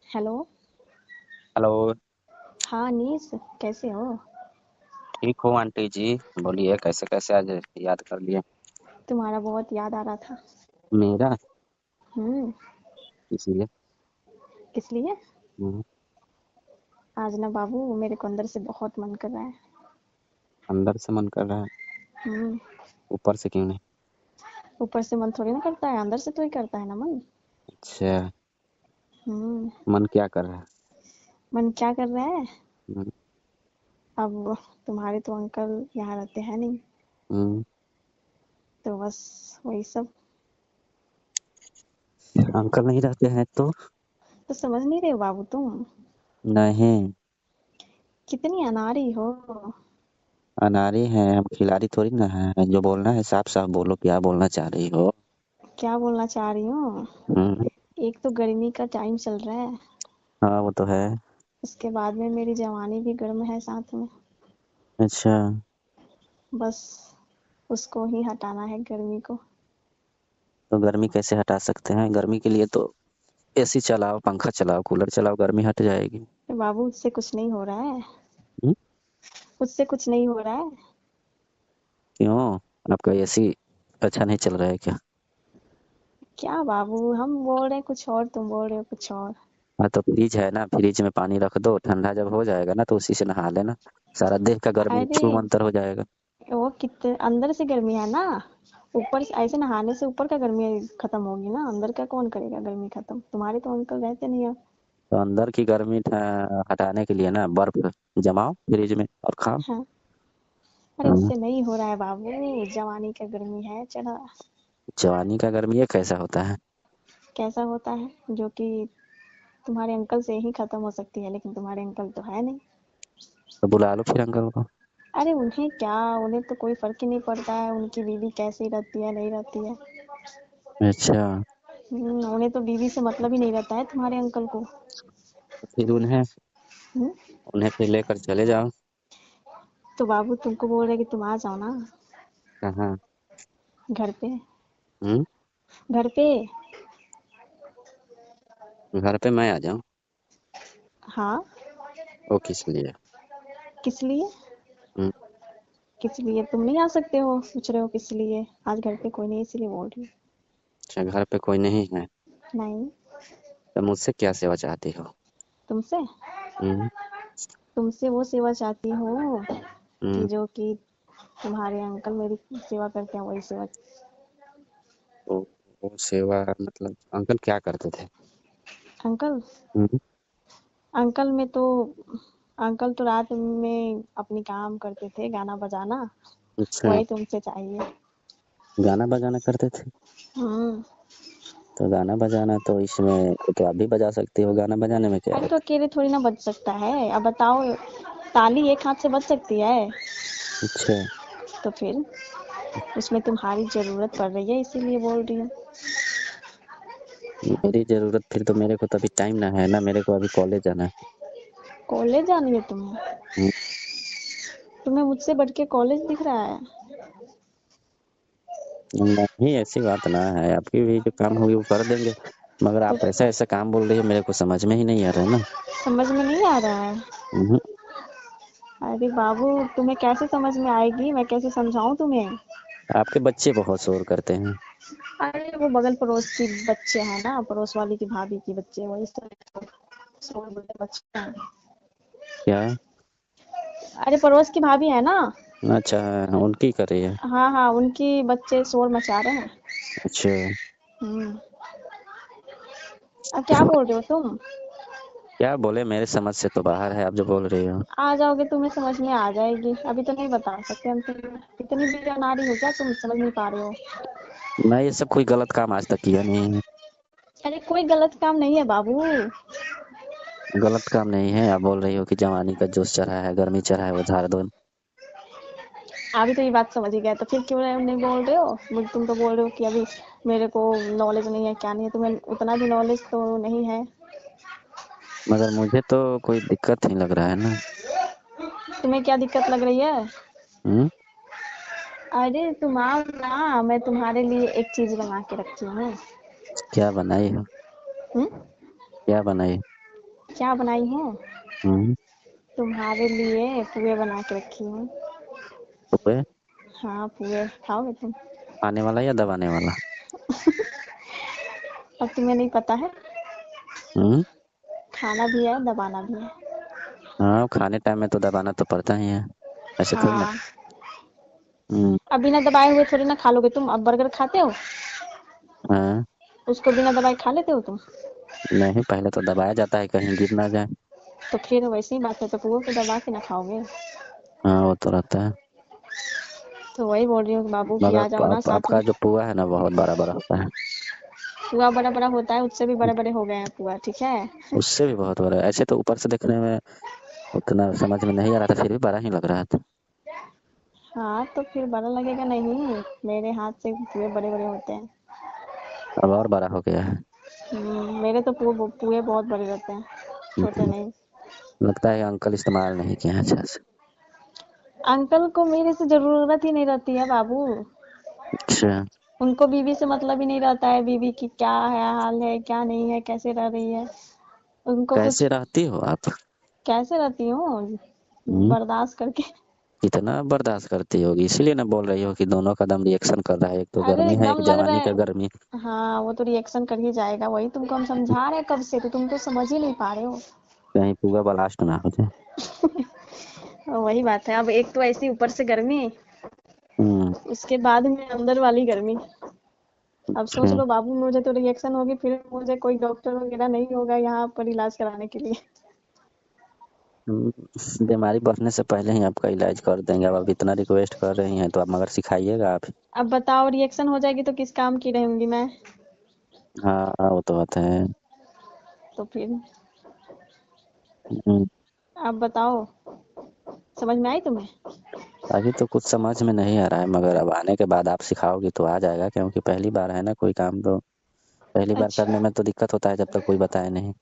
Hello. Hello. हाँ अनीस, कैसे हो? ठीक हो आंटी जी? बोलिए कैसे कैसे आज याद कर लिए? तुम्हारा बहुत याद आ रहा था। मेरा? हम्म। इसलिए। इसलिए हम्म, आज ना बाबू, मेरे को अंदर से बहुत मन कर रहा है। अंदर से मन कर रहा है। हम्म। ऊपर से क्यों नहीं? ऊपर से मन थोड़ी ना करता है, अंदर से तो ही करता है ना मन। अच्छा। हम्म। मन क्या कर रहा है? मन क्या कर रहा है? हम्म, अब तुम्हारे तो अंकल यहाँ रहते हैं नहीं, हम्म, तो बस वही सब। अंकल नहीं रहते हैं तो? तो समझ नहीं रहे हो बाबू तुम? नहीं। कितनी अनाड़ी हो। अनारी हैं हम, खिलाड़ी थोड़ी ना है। जो बोलना है साफ साफ बोलो, क्या बोलना चाह रही हो? क्या बोलना चाह रही हूँ? हम्म। एक तो गर्मी का टाइम चल रहा है, हाँ वो तो है। उसके बाद में मेरी जवानी भी गर्म है साथ में। अच्छा। बस उसको ही हटाना है, गर्मी को। तो गर्मी कैसे हटा सकते हैं? गर्मी के लिए तो एसी चलाओ, पंखा चलाओ, कूलर चलाओ, गर्मी हट जाएगी। तो बाबू उससे कुछ नहीं हो रहा है। हम्म, उससे कुछ नहीं हो रहा है। क्यों? आपका एसी अच्छा नहीं चल रहा है क्या? क्या बाबू, हम बोल रहे हैं कुछ और, तुम बोल रहे हो कुछ और। हाँ तो फ्रिज है ना, फ्रिज में पानी रख दो, ठंडा जब हो जाएगा ना तो उसी से नहा लेना। सारा देह का गर्मी अरे छू मंतर हो जाएगा। वो कितने अंदर से गर्मी है ना, ऊपर से ऐसे नहाने से ऊपर का गर्मी खत्म होगी ना, अंदर का कौन करेगा गर्मी खत्म? तुम्हारे तो अंकल रहते नहीं है। तो अंदर की गर्मी हटाने के लिए ना बर्फ जमाओ फ्रिज में और खाओ। हाँ। अरे हाँ, उससे नहीं हो रहा है बाबू, जवानी का गर्मी है चढ़ा। जवानी का गर्मी ये कैसा होता है? कैसा होता है जो कि तुम्हारे अंकल से ही खत्म हो सकती है, लेकिन तुम्हारे अंकल तो है नहीं। तो बुला लो फिर अंकल को। अरे उन्हें क्या, उन्हें तो कोई फर्क ही नहीं पड़ता है उनकी बीवी कैसी रहती है नहीं रहती है। अच्छा। उन्हें तो बीवी से मतलब ही नहीं रहता है तुम्हारे अंकल को। तो फिर उन्हें हम्म। उन्हें फिर लेकर चले जाओ। तो बाबू तुमको बोल रहे कि तुम आ जाओ ना, कहाँ? घर पे। हम्म। घर पे। घर पे मैं आ जाऊँ? हाँ। वो किस लिए? किस लिए? हम्म। किस लिए तुम नहीं आ सकते हो, पूछ रहे हो किस लिए? आज घर पे कोई नहीं इसीलिए बोल रही अच्छा, घर पे कोई नहीं है? हूँ। नहीं। तो मुझसे क्या सेवा चाहती हो? तुमसे हम्म। तुमसे वो सेवा चाहती हूँ कि हम्म। जो कि तुम्हारे अंकल मेरी सेवा करते हैं, वही सेवा। वो वो सेवा मतलब अंकल क्या करते थे? अंकल हम्म। अंकल में तो अंकल तो रात में अपनी काम करते थे, गाना बजाना। अच्छा। वही तुमसे चाहिए। गाना बजाना करते थे? हम्म। तो गाना बजाना तो इसमें तो आप भी बजा सकते हो, गाना बजाने में क्या अरे है? तो अकेले थोड़ी ना बज सकता है, अब बताओ। ताली एक हाथ से बज सकती है? अच्छा। तो फिर उसमें तुम्हारी जरूरत पड़ रही है इसीलिए बोल रही हूँ। मेरी जरूरत फिर तो मेरे को तो अभी टाइम ना है ना, मेरे को अभी कॉलेज जाना है। कॉलेज जानी है तुम्हें? हम्म, तुम्हें मुझसे बढ़ के कॉलेज दिख रहा है? नहीं ऐसी बात ना है, आपकी भी जो काम होगी वो कर देंगे। मगर तो आप ऐसा ऐसा काम बोल रही हो, मेरे को समझ में ही नहीं आ रहा है ना। समझ में नहीं आ रहा है? हम्म, अरे बाबू, तुम्हें कैसे समझ में आएगी, मैं कैसे समझाऊं तुम्हें? आपके बच्चे बहुत शोर करते हैं। अरे वो बगल पड़ोस की बच्चे हैं ना, पड़ोस वाली की भाभी की बच्चे, वही सब बच्चे हैं। क्या? अरे पड़ोस की भाभी है ना। अच्छा, उनकी कर रही है। हाँ हाँ, उनकी बच्चे शोर मचा रहे हैं। अच्छा। हम्म। अब क्या बोल रहे हो तुम? क्या बोले, मेरे समझ से तो बाहर है आप जो बोल रही हो। आ जाओगे तुम्हें समझ में आ जाएगी, अभी तो नहीं बता सकते हम तुम्हें। इतनी भी नारी हो क्या तुम समझ नहीं पा रहे हो? मैं ये सब कोई गलत काम आज तक किया नहीं है। अरे कोई गलत काम नहीं है बाबू। गलत काम नहीं है, आप बोल रही हो कि जवानी का जोश चढ़ा है, गर्मी चढ़ा है, वो झाड़ दो। अभी तो ये बात समझ ही गया, तो फिर क्यों नहीं बोल रहे हो? तुम तो बोल रहे हो कि अभी मेरे को नॉलेज नहीं है, क्या नहीं है, तुम्हें उतना भी नॉलेज तो नहीं है। मगर मुझे तो कोई दिक्कत नहीं लग रहा है ना। तुम्हें क्या दिक्कत लग रही है? हम्म। अरे तुम आओ ना, मैं तुम्हारे लिए एक चीज बना के रखी हूँ। क्या बनाई हो? हम्म? क्या बनाई? क्या बनाई हूँ? हम्म। तुम्हारे लिए पुए बना के रखी हूँ। पुए? हाँ, पुए खाओगे तुम? खाने वाला या दबाने वाला? अब तुम्हें नहीं पता है? हम्म। खाना भी है, दबाना भी है। हाँ, खाने टाइम में तो दबाना तो पड़ता ही है, ऐसे थोड़ी ना। हाँ, हम्म। अब बिना दबाए हुए थोड़ी ना खा लोगे तुम। अब बर्गर खाते हो, हाँ। उसको बिना दबाए खा लेते हो तुम? नहीं, पहले तो दबाया जाता है कहीं गिर ना जाए। तो फिर वैसी ही बात है, तो पुआ को दबा के ना खाओगे? हाँ, वो तो रहता है। तो वही बोल रही हूँ कि बाबू की मगर आ जाओ ना साथ में। आपका जो पुआ है ना बहुत बड़ा बड़ा होता है। पुआ बड़ा बड़ा होता है, उससे भी बड़े बड़े हो गए हैं पुआ, ठीक है। उससे भी बहुत बड़ा है। ऐसे तो ऊपर से देखने में उतना समझ में नहीं आ रहा था, फिर भी बड़ा ही लग रहा था। हाँ, तो फिर बड़ा लगेगा नहीं? मेरे हाथ से पुए बड़े बड़े होते हैं। अब और बड़ा हो गया है। मेरे तो पुए बहुत बड़े रहते हैं, छोटे हम्म, नहीं। लगता है अंकल इस्तेमाल नहीं किए हैं अच्छा से। अंकल को मेरे से जरूरत ही नहीं रहती है बाबू। अच्छा। उनको बीवी से मतलब ही नहीं रहता है, बीवी की क्या है, हाल है, क्या नहीं है, कैसे रह रही है। उनको कुछ। कैसे रहती हो आप? कैसे रहती हूँ? हम्म, बर्दाश्त करके। कितना बर्दाश्त करती होगी, इसीलिए ना बोल रही हो कि दोनों का दम रिएक्शन कर रहा है, एक तो अरे गर्मी है, एकदम एक लग रहा जवानी का है। गर्मी। हाँ, वो तो रिएक्शन कर ही जाएगा, वही तुमको हम समझा रहे हैं कब से, तो तुम तो समझ ही नहीं पा रहे हो। कहीं पुआ ब्लास्ट ना हो जाए। वही बात है, अब एक तो ऐसी ऊपर से गर्मी, हम्म। उसके बाद में अंदर वाली गर्मी। अब सोच अच्छा। लो बाबू, मुझे तो रिएक्शन होगी, फिर मुझे कोई डॉक्टर वगैरह नहीं होगा यहाँ पर इलाज कराने के लिए। बीमारी बढ़ने से पहले ही आपका इलाज कर देंगे। अब आप इतना रिक्वेस्ट कर रही हैं तो आप मगर सिखाइएगा आप। अब बताओ, रिएक्शन हो जाएगी तो किस काम की रहूंगी मैं? हाँ, वो तो बात है। तो फिर हम्म, अब बताओ, समझ में आई तुम्हें? अभी तो कुछ समझ में नहीं आ रहा है, मगर अब आने के बाद आप सिखाओगी तो आ जाएगा, क्योंकि पहली बार है ना कोई काम, तो पहली बार अच्छा, करने में तो दिक्कत होता है जब तक कोई बताए नहीं।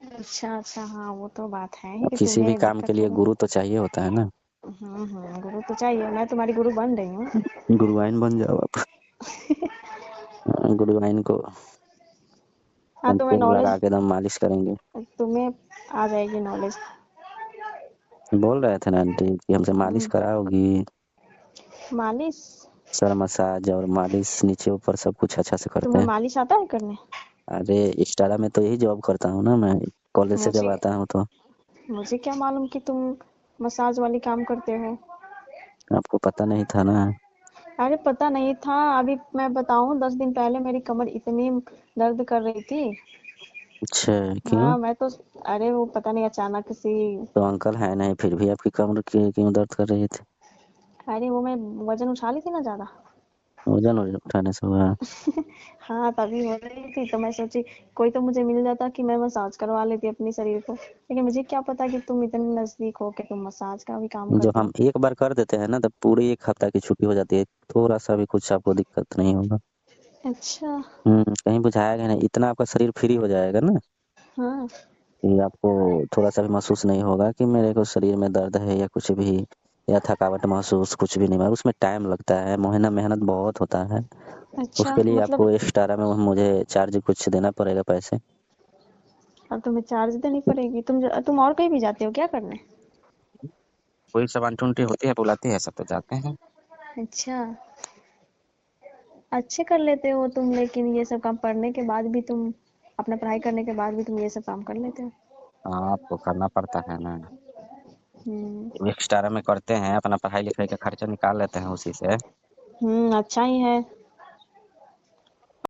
अच्छा, अच्छा, हाँ वो तो बात है ही अब कि किसी भी तुम्हें काम के दिक्कत लिए होगा। गुरु तो चाहिए होता है ना। गुरु तो चाहिए, मैं तुम्हारी गुरु बन रही हूँ। गुरुवाइन बन जाओ आप। गुरुवाइन को हाँ, हम तुम्हें तेल नॉलेज, लगा के एकदम मालिश करेंगे। तुम्हें आ जाएगी नॉलेज। बोल रहे थे ना आंटी कि हमसे मालिश कराओगी। मालिश? सर मसाज और मालिश नीचे ऊपर सब कुछ अच्छा से करते तुम्हें हैं। मालिश आता है करने? अरे इंस्टाग्राम में तो यही जॉब करता हूँ ना मैं, कॉलेज से जब मुझे आता हूँ तो। मुझे क्या मालूम कि तुम मसाज वाली काम करते हो। आपको पता नहीं था ना? अरे पता नहीं था, अभी मैं बताऊं, 10 दिन पहले मेरी कमर इतनी दर्द कर रही थी। अच्छा। क्यों? हाँ, मैं तो, अरे वो पता नहीं अचानक सी। तो अंकल है नहीं फिर भी आपकी कमर क्यों दर्द कर रही थी? अरे वो मैं वजन उठा ली थी ना ज्यादा। वजन उठाने से हुआ? हाँ, तभी हो रही थी, तो मैं सोची कोई तो मुझे मिल जाता कि मैं मसाज करवा लेती अपनी शरीर को, लेकिन मुझे क्या पता कि तुम इतने नजदीक हो कि तुम मसाज का भी काम जो करती हम हो। एक बार कर देते हैं ना तब पूरी एक हफ्ता की छुट्टी हो जाती है, थोड़ा सा भी कुछ आपको दिक्कत नहीं होगा। अच्छा। कहीं बुझाएगा नहीं, इतना आपका शरीर फ्री हो जाएगा ना हाँ। कि आपको थोड़ा सा भी महसूस नहीं होगा कि मेरे को शरीर में दर्द है या कुछ भी, या थकावट महसूस कुछ भी नहीं होगा। उसमें टाइम लगता है, महीना मेहनत बहुत होता है। अच्छा, उसके लिए मतलब आपको एक्स्ट्रा में मुझे चार्ज कुछ देना पड़ेगा पैसे। अब तुम्हें चार्ज देनी पड़ेगी? तुम और कहीं भी जाते हो क्या करने? कोई सामान टूंटी होती है बुलाती है सब तो जाते हैं। अच्छा, अच्छे कर लेते हो तुम, लेकिन ये सब काम पढ़ने के बाद भी तुम, अपना पढ़ाई करने के बाद भी तुम ये सब काम कर लेते हो। हाँ, आपको करना पड़ता है ना। हम्म। एक्स्ट्रा में करते हैं, अपना पढ़ाई लिखाई का खर्चा निकाल लेते हैं उसी से। अच्छा ही है।